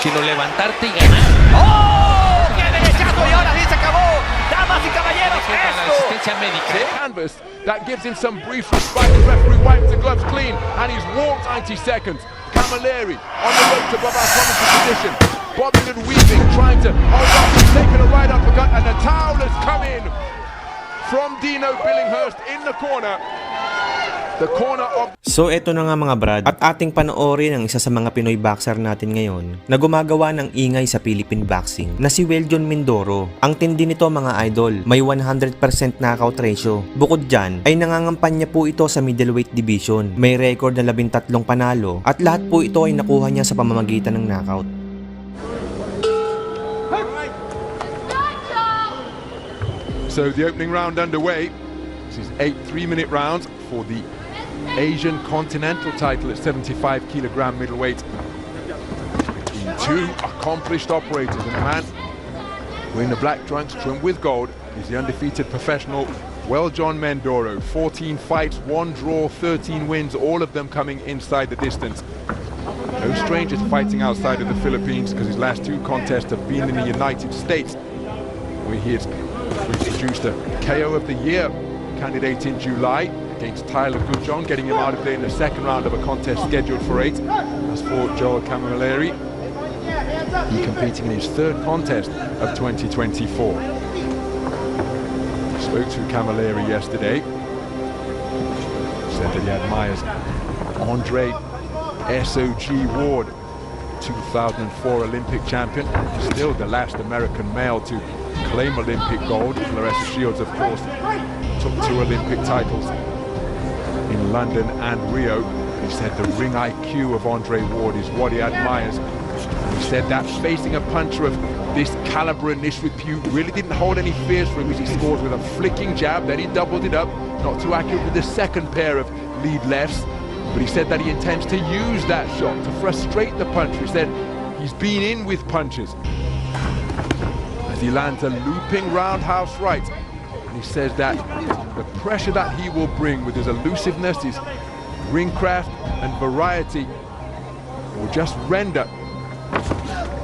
sino levantarte y ganar. ¡Oh! ¡Qué derechazo! Y ahora sí se acabó. Damas y caballeros, La esto. asistencia médica. Canvas that gives him some brief respite. The referee wipes the gloves clean and he's walked 90 seconds. Camilleri on the road to Bob Thomas' position. Bobbing and weaving, trying to hold up. He's taken a right uppercut and the towel has come in from Dino Billinghurst in the corner. The corner of... So eto na nga mga brad, at ating panoorin ang isa sa mga Pinoy boxer natin ngayon na gumagawa ng ingay sa Philippine boxing na si Weljon Mindoro. Ang tindi nito mga idol, may 100% knockout ratio. Bukod dyan ay nangangampanya po ito sa middleweight division. May record na 13 panalo at lahat po ito ay nakuha niya sa pamamagitan ng knockout. So the opening round underway. This is 8 3-minute rounds for the Asian Continental title at 75 kilogram middleweight. Between two accomplished operators, and the man wearing the black trunks trimmed with gold is the undefeated professional Weljon Mindoro. 14 fights, 1 draw, 13 wins, all of them coming inside the distance. No strangers fighting outside of the Philippines because his last 2 contests have been in the United States, where he has produced a KO of the year candidate in July against Tyler Goodjohn, getting him out of there in the second round of a contest scheduled for 8. As for Joel Camilleri, he competing in his 3rd contest of 2024. Spoke to Camilleri yesterday, said that he admires Andre SOG Ward, 2004 Olympic champion, still the last American male to claim Olympic gold. Clarissa Shields, of course, took 2 Olympic titles in London and Rio. He said the ring IQ of Andre Ward is what he admires. He said that facing a puncher of this caliber and this repute really didn't hold any fears for him as he scored with a flicking jab, then he doubled it up, not too accurate with the second pair of lead lefts, but he said that he intends to use that shot to frustrate the puncher. He said he's been in with punches. As he lands a looping roundhouse right, and he says that the pressure that he will bring with his elusiveness, his ring craft and variety will just render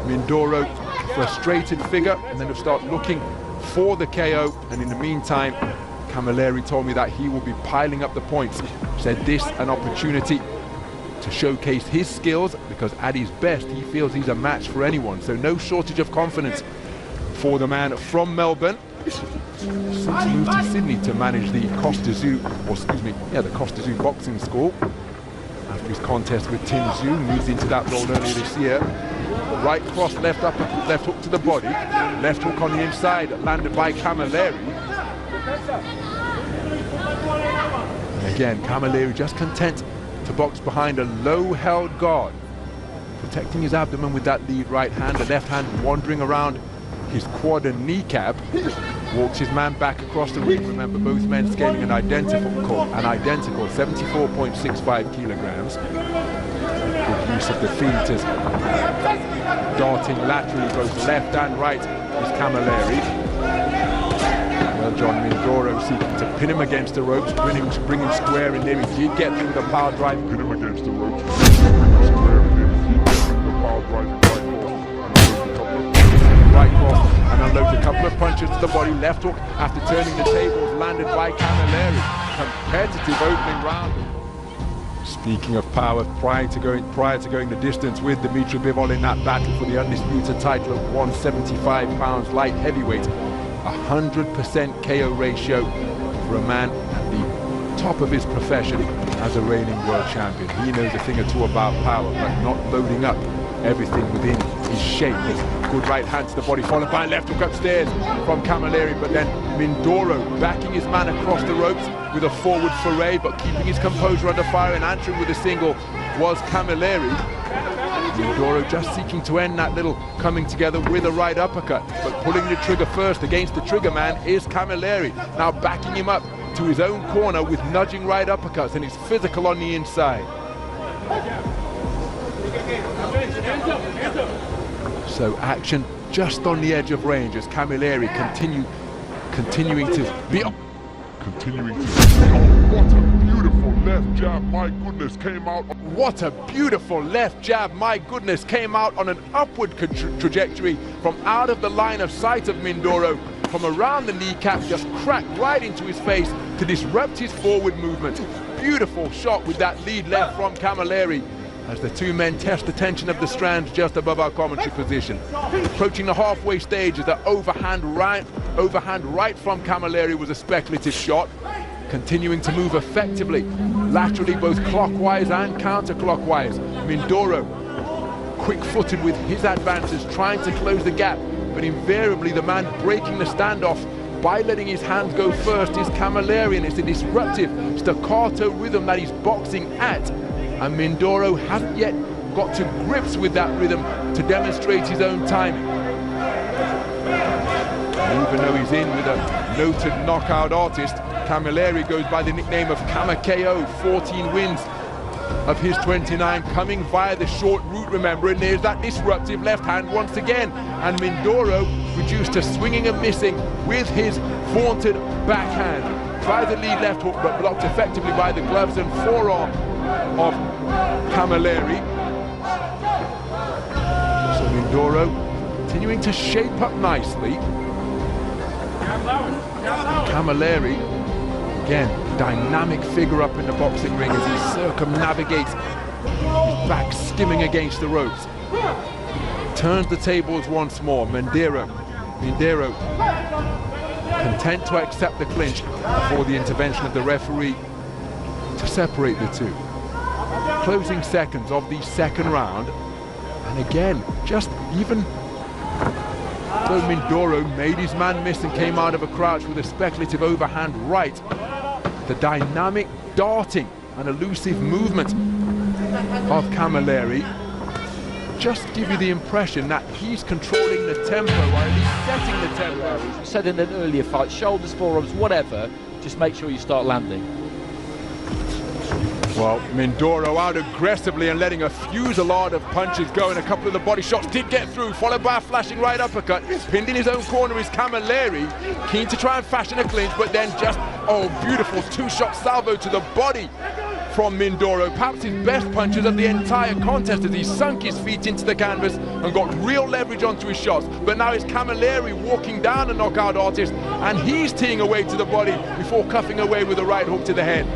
Mindoro a frustrated figure, and then he'll start looking for the KO. And in the meantime, Camilleri told me that he will be piling up the points. Said this an opportunity to showcase his skills, because at his best he feels he's a match for anyone. So no shortage of confidence for the man from Melbourne. Since moved to Sydney to manage the the Costa Zoo boxing school. After his contest with Tim Zhu, moved into that role earlier this year. Right cross, left hook to the body, left hook on the inside, landed by Camilleri. And again, Camilleri just content to box behind a low-held guard, protecting his abdomen with that lead right hand, the left hand wandering around his quad and kneecap, walks his man back across the ring. Remember, both men scaling an identical 74.65 kilograms. Good use of the feet as darting laterally both left and right is Camilleri. Weljon Mindoro seeking to pin him against the ropes, bring him square in there. He did get through the power drive, pin him against the ropes, square in there. He did get through the power drive, right cross, and unloads a couple of punches to the body. Left hook after turning the tables, landed by Camilleri. Competitive opening round. Speaking of power, prior to going the distance with Dimitri Bivol in that battle for the undisputed title of 175 pounds light heavyweight, 100% KO ratio for a man at the top of his profession as a reigning world champion. He knows a thing or two about power, but not loading up everything within his shape. Good right hand to the body, followed by a left hook upstairs from Camilleri, but then Mindoro backing his man across the ropes with a forward foray, but keeping his composure under fire and answering with a single was Camilleri. Mindoro just seeking to end that little coming together with a right uppercut, but pulling the trigger first against the trigger man is Camilleri. Now backing him up to his own corner with nudging right uppercuts, and he's physical on the inside. So action just on the edge of range as Camilleri continuing to be... What a beautiful left jab, my goodness, came out. What a beautiful left jab, my goodness, came out on an upward trajectory from out of the line of sight of Mindoro, from around the kneecap, just cracked right into his face to disrupt his forward movement. Beautiful shot with that lead left from Camilleri, as the two men test the tension of the strands just above our commentary position. Approaching the halfway stage, as the overhand right from Camilleri was a speculative shot. Continuing to move effectively, laterally both clockwise and counterclockwise. Mindoro, quick-footed with his advances, trying to close the gap, but invariably the man breaking the standoff by letting his hands go first is Camilleri, and it's a disruptive staccato rhythm that he's boxing at. And Mindoro hasn't yet got to grips with that rhythm to demonstrate his own timing. And even though he's in with a noted knockout artist, Camilleri goes by the nickname of KO, 14 wins of his 29 coming via the short route, remember, and there's that disruptive left hand once again. And Mindoro reduced to swinging and missing with his vaunted backhand. Tries the lead left hook, but blocked effectively by the gloves and forearm of Camilleri. So Mindoro continuing to shape up nicely. Camilleri, again, dynamic figure up in the boxing ring as he circumnavigates, his back skimming against the ropes. Turns the tables once more. Mindoro content to accept the clinch before the intervention of the referee to separate the two. Closing seconds of the second round, and again, just even though Mindoro made his man miss and came out of a crouch with a speculative overhand right, the dynamic darting and elusive movement of Camilleri just give you the impression that he's controlling the tempo, or at least setting the tempo. I said in an earlier fight, shoulders, forearms, whatever, just make sure you start landing. Well, Mindoro out aggressively and letting a fusillade of punches go, and a couple of the body shots did get through, followed by a flashing right uppercut. Pinned in his own corner is Camilleri, keen to try and fashion a clinch, but then just, oh, beautiful two-shot salvo to the body from Mindoro. Perhaps his best punches of the entire contest, as he sunk his feet into the canvas and got real leverage onto his shots. But now it's Camilleri walking down a knockout artist, and he's teeing away to the body before cuffing away with a right hook to the head.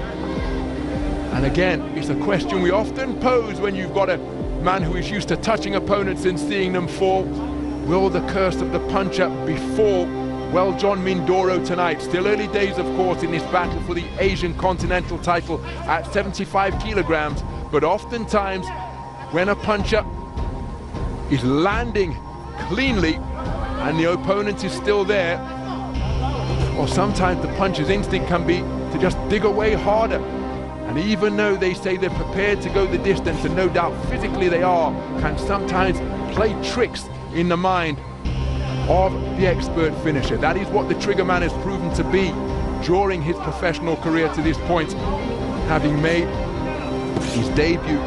And again, it's a question we often pose when you've got a man who is used to touching opponents and seeing them fall. Will the curse of the puncher befall Weljon Mindoro tonight? Still early days, of course, in this battle for the Asian Continental title at 75 kilograms. But oftentimes, when a puncher is landing cleanly and the opponent is still there, or sometimes the puncher's instinct can be to just dig away harder. And even though they say they're prepared to go the distance, and no doubt physically they are, can sometimes play tricks in the mind of the expert finisher. That is what the trigger man has proven to be during his professional career to this point, having made his debut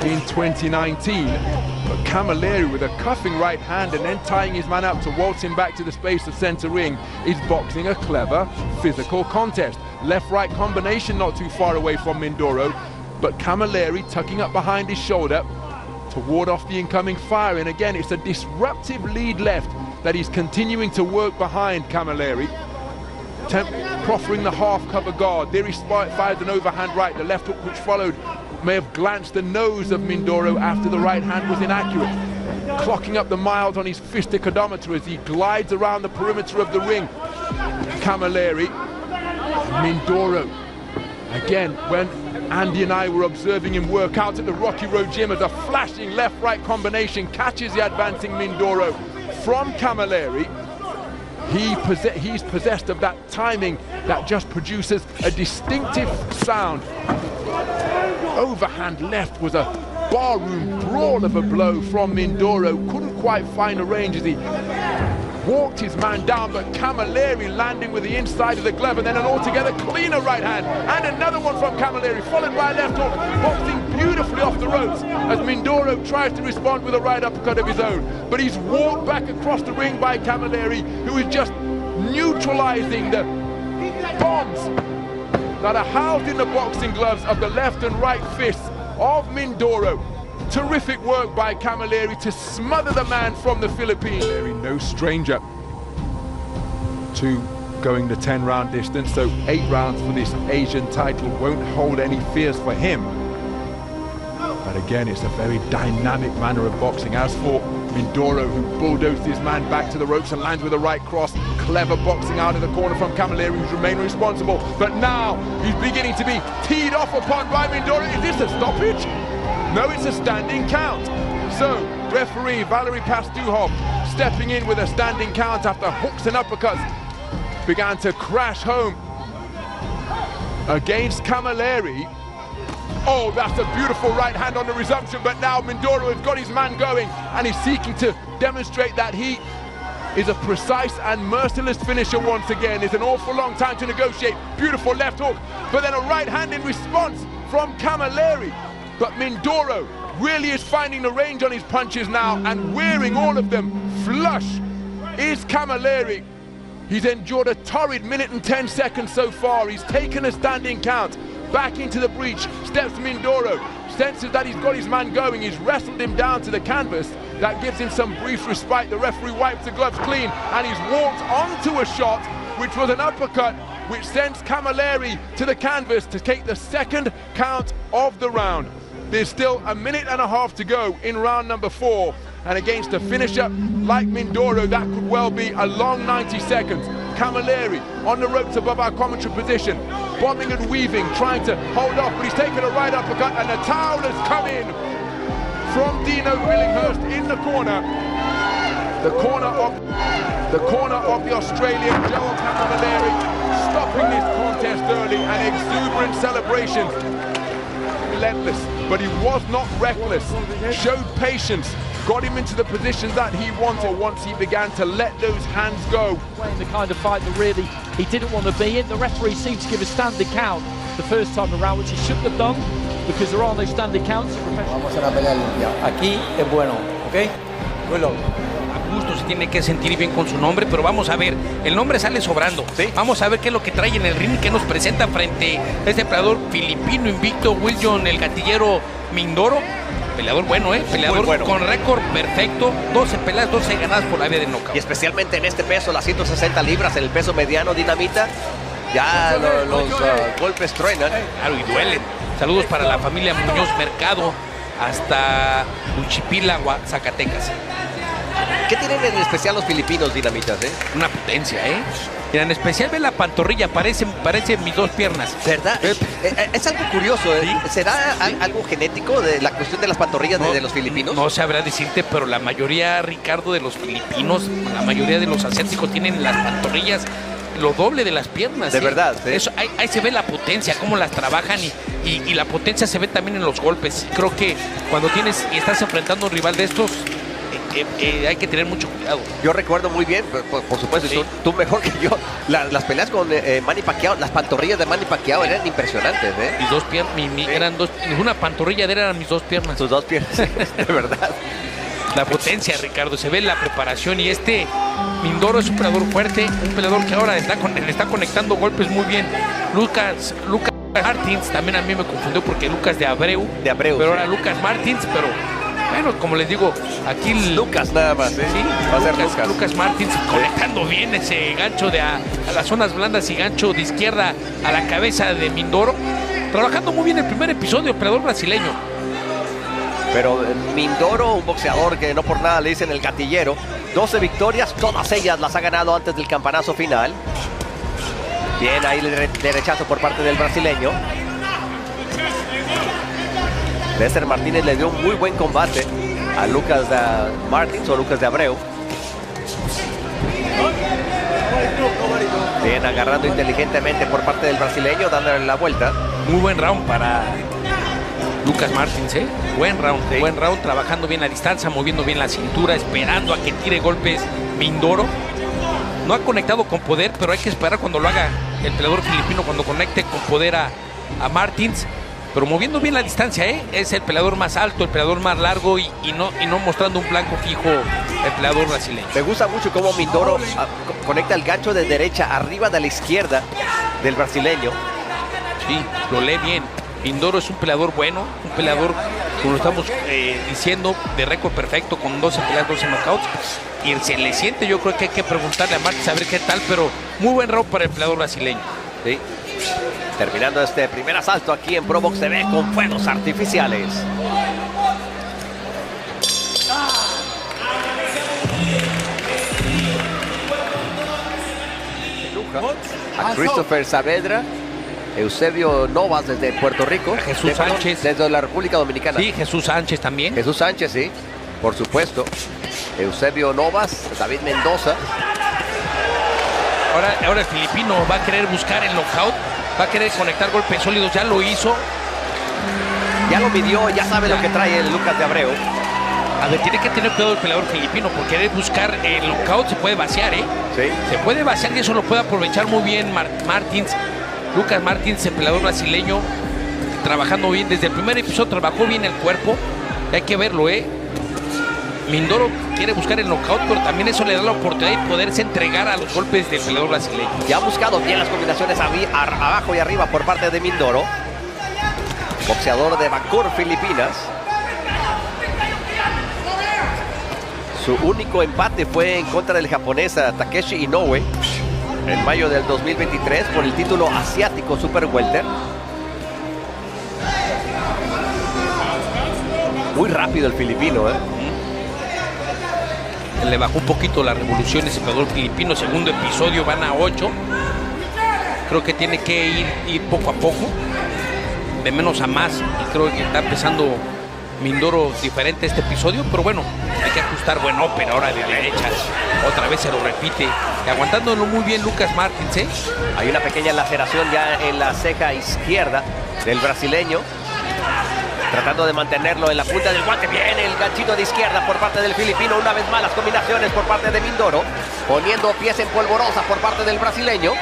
in 2019. But Camilleri, with a cuffing right hand and then tying his man up to waltz him back to the space of center ring, is boxing a clever physical contest. Left-right combination not too far away from Mindoro, but Camilleri tucking up behind his shoulder to ward off the incoming fire. And again, it's a disruptive lead left that he's continuing to work behind Camilleri, proffering the half-cover guard. There he fires an overhand right. The left hook which followed may have glanced the nose of Mindoro after the right hand was inaccurate. Clocking up the miles on his fistic odometer as he glides around the perimeter of the ring. Camilleri, Mindoro, again, when Andy and I were observing him work out at the Rocky Road Gym, as a flashing left-right combination catches the advancing Mindoro from Camilleri. He's possessed of that timing that just produces a distinctive sound. Overhand left was a barroom brawl of a blow from Mindoro. Couldn't quite find a range as he walked his man down, but Camilleri landing with the inside of the glove, and then an altogether cleaner right hand, and another one from Camilleri, followed by a left hook, boxing beautifully off the ropes as Mindoro tries to respond with a right uppercut of his own. But he's walked back across the ring by Camilleri, who is just neutralizing the bombs that are housed in the boxing gloves of the left and right fists of Mindoro. Terrific work by Camilleri to smother the man from the Philippines. No stranger to going the 10-round distance, so 8 rounds for this Asian title won't hold any fears for him. But again, it's a very dynamic manner of boxing. As for Mindoro, who bulldozed his man back to the ropes and lands with a right cross. Clever boxing out of the corner from Camilleri, who's remained responsible. But now he's beginning to be teed off upon by Mindoro. Is this a stoppage? No, it's a standing count. So, referee Valery Pastuhov stepping in with a standing count after hooks and uppercuts began to crash home against Camilleri. Oh, that's a beautiful right hand on the resumption, but now Mindoro has got his man going and he's seeking to demonstrate that he is a precise and merciless finisher once again. It's an awful long time to negotiate. Beautiful left hook, but then a right hand in response from Camilleri. But Mindoro really is finding the range on his punches now and wearing all of them flush is Camilleri. He's endured a torrid minute and 10 seconds so far. He's taken a standing count. Back into the breach, steps Mindoro, senses that he's got his man going, he's wrestled him down to the canvas. That gives him some brief respite. The referee wipes the gloves clean and he's walked onto a shot, which was an uppercut, which sends Camilleri to the canvas to take the second count of the round. There's still a minute and a half to go in round number 4, and against a finisher like Mindoro, that could well be a long 90 seconds. Camilleri on the ropes above our commentary position, bobbing and weaving, trying to hold off, but he's taken a right uppercut and the towel has come in from Dino Billinghurst in the corner. The corner of the Australian Joel Camilleri, stopping this contest early and exuberant celebrations. Relentless, but he was not reckless, showed patience, got him into the position that he wanted once he began to let those hands go. Playing the kind of fight that really he didn't want to be in. The referee seemed to give a standing count the first time around, which he shouldn't have done because there are no standing counts. Vamos a la pelea limpia. Aquí es bueno, ¿ok? Muy loco. A gusto se tiene que sentir bien con su nombre, pero vamos a ver, el nombre sale sobrando. ¿Sí? Vamos a ver qué es lo que trae en el ring, qué nos presenta frente a este peleador filipino invicto, Weljon el gatillero Mindoro. Peleador bueno, peleador bueno, con récord perfecto, 12 peleas, 12 ganadas por la vía de knockout. Y especialmente en este peso, las 160 libras, en el peso mediano, Dinamita, ya los golpes truenan. Claro, y duelen. Saludos para la familia Muñoz Mercado, hasta Uchipila, Zacatecas. ¿Qué tienen en especial los filipinos, Dinamitas? Una potencia, Mira, en especial ve la pantorrilla, parecen mis dos piernas. ¿Verdad? Es algo curioso, ¿sí? ¿Será algo genético de la cuestión de las pantorrillas de los filipinos? No sabrá decirte, pero la mayoría, Ricardo, de los filipinos, la mayoría de los asiáticos tienen las pantorrillas lo doble de las piernas. De verdad, ¿sí? Eso, ahí se ve la potencia, cómo las trabajan y la potencia se ve también en los golpes. Creo que cuando estás enfrentando a un rival de estos, hay que tener mucho cuidado. Yo recuerdo muy bien, por supuesto, sí. tú mejor que yo, las peleas con Manny Pacquiao, las pantorrillas de Manny Pacquiao eran impresionantes, Mis dos piernas, eran dos, ninguna pantorrilla de él eran mis dos piernas. Tus dos piernas, de verdad. La potencia, Ricardo, se ve la preparación y Mindoro es un peleador fuerte, un peleador que ahora está conectando golpes muy bien. Lucas Martins también a mí me confundió porque Lucas de Abreu, pero sí. Ahora Lucas Martins, pero bueno, como les digo, aquí Lucas nada más, Sí, va a ser Lucas Martins conectando bien ese gancho a las zonas blandas y gancho de izquierda a la cabeza de Mindoro, trabajando muy bien el primer episodio, el peleador brasileño. Pero Mindoro, un boxeador que no por nada le dicen el gatillero, 12 victorias, todas ellas las ha ganado antes del campanazo final. Bien, ahí el derechazo por parte del brasileño. Lester Martínez le dio un muy buen combate a Lucas Martins o Lucas de Abreu. Bien, agarrando inteligentemente por parte del brasileño, dándole la vuelta. Muy buen round para Lucas Martins, Buen round, sí. Buen round, trabajando bien la distancia, moviendo bien la cintura, esperando a que tire golpes Mindoro. No ha conectado con poder, pero hay que esperar cuando lo haga el peleador filipino, cuando conecte con poder a Martins. Pero moviendo bien la distancia, es el peleador más alto, el peleador más largo y no mostrando un blanco fijo el peleador brasileño. Me gusta mucho cómo Mindoro conecta el gancho de derecha arriba de la izquierda del brasileño. Sí, lo lee bien. Mindoro es un peleador bueno, un peleador, como lo estamos diciendo, de récord perfecto, con 12 peleas, 12 knockouts. Y se le siente, yo creo que hay que preguntarle a Martins a ver qué tal, pero muy buen round para el peleador brasileño. Sí. Terminando este primer asalto aquí en Pro Box TV con fuegos artificiales. A Christopher Saavedra, Eusebio Novas desde Puerto Rico. Jesús Sánchez. Desde la República Dominicana. Sí, Jesús Sánchez también. Jesús Sánchez, sí, por supuesto. Eusebio Novas, David Mendoza. Ahora el filipino va a querer buscar el knockout, va a querer conectar golpes sólidos, ya lo hizo. Ya lo midió, ya sabe lo que trae el Lucas de Abreu. A ver, tiene que tener cuidado el peleador filipino, porque querer buscar el knockout se puede vaciar, ¿eh? Sí. Se puede vaciar y eso lo puede aprovechar muy bien Martins. Lucas Martins, el peleador brasileño, trabajando bien. Desde el primer episodio trabajó bien el cuerpo. Hay que verlo, ¿eh? Mindoro quiere buscar el knockout, pero también eso le da la oportunidad de poderse entregar a los golpes del peleador brasileño. Ya ha buscado bien las combinaciones abajo y arriba por parte de Mindoro. Boxeador de Vancouver, Filipinas. Su único empate fue en contra del japonés Takeshi Inoue en mayo del 2023 por el título asiático Super Welter. Muy rápido el filipino, ¿eh? Le bajó un poquito las revoluciones el peleador filipino. Segundo episodio, van a 8. Creo que tiene que ir poco a poco, de menos a más. Y creo que está empezando Mindoro diferente este episodio, pero bueno, hay que ajustar buen open ahora de derecha. Otra vez se lo repite. Y aguantándolo muy bien Lucas Martins, ¿eh? Hay una pequeña laceración ya en la ceja izquierda del brasileño. Tratando de mantenerlo en la punta del guante. Viene el ganchito de izquierda por parte del filipino. Una vez más las combinaciones por parte de Mindoro. Poniendo pies en polvorosa por parte del brasileño.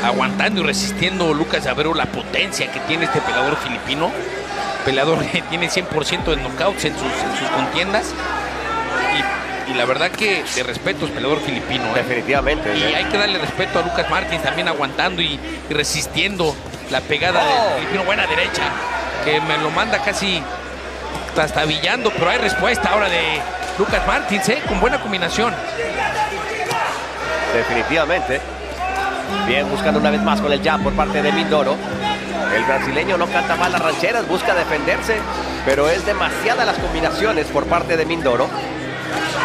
Aguantando y resistiendo Lucas Abreu la potencia que tiene este peleador filipino. Peleador que tiene 100% de knockouts en sus contiendas. Y la verdad que de respeto es peleador filipino. Definitivamente. Y hay que darle respeto a Lucas Martins también aguantando y resistiendo la pegada del filipino. Buena derecha, que me lo manda casi trastabillando, pero hay respuesta ahora de Lucas Martins, con buena combinación. Definitivamente. Bien, buscando una vez más con el jab por parte de Mindoro. El brasileño no canta mal las rancheras, busca defenderse, pero es demasiadas las combinaciones por parte de Mindoro.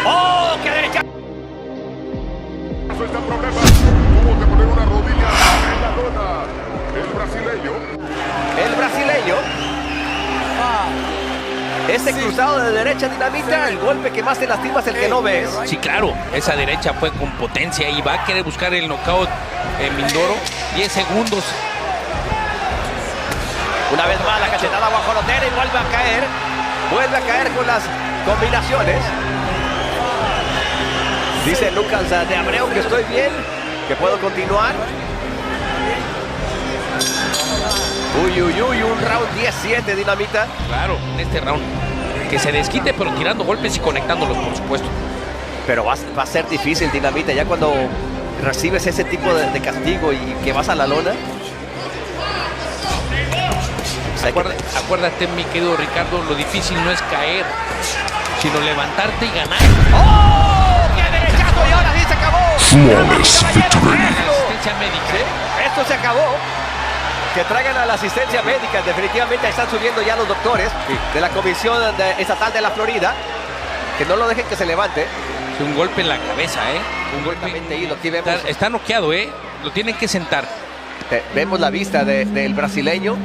¡Oh, qué derecha! Está el problema. Tuvo que poner una rodilla en la lona. El brasileño. Ese cruzado de derecha, Dinamita, el golpe que más te lastima es el que no ves. Sí, claro, esa derecha fue con potencia y va a querer buscar el knockout en Mindoro. 10 segundos. Una vez más la cachetada guajolotera y vuelve a caer. Vuelve a caer con las combinaciones. Dice Lucas de Abreu que estoy bien, que puedo continuar. Uy, uy, uy, un round 10-7, Dinamita. Claro, en este round. Que se desquite, pero tirando golpes y conectándolos, por supuesto. Pero va a ser difícil, Dinamita, ya cuando recibes ese tipo de castigo y que vas a la lona. Acuérdate, mi querido Ricardo, lo difícil no es caer, sino levantarte y ganar. ¡Oh! ¡Qué derechazo! Y ahora sí se acabó. Asistencia médica. ¿Sí? Esto se acabó. Que traigan a la asistencia médica. Definitivamente están subiendo ya los doctores de la Comisión Estatal de la Florida. Que no lo dejen que se levante. Es un golpe en la cabeza, Un golpe. Y aquí vemos, está noqueado, Lo tienen que sentar. vemos la vista del brasileño.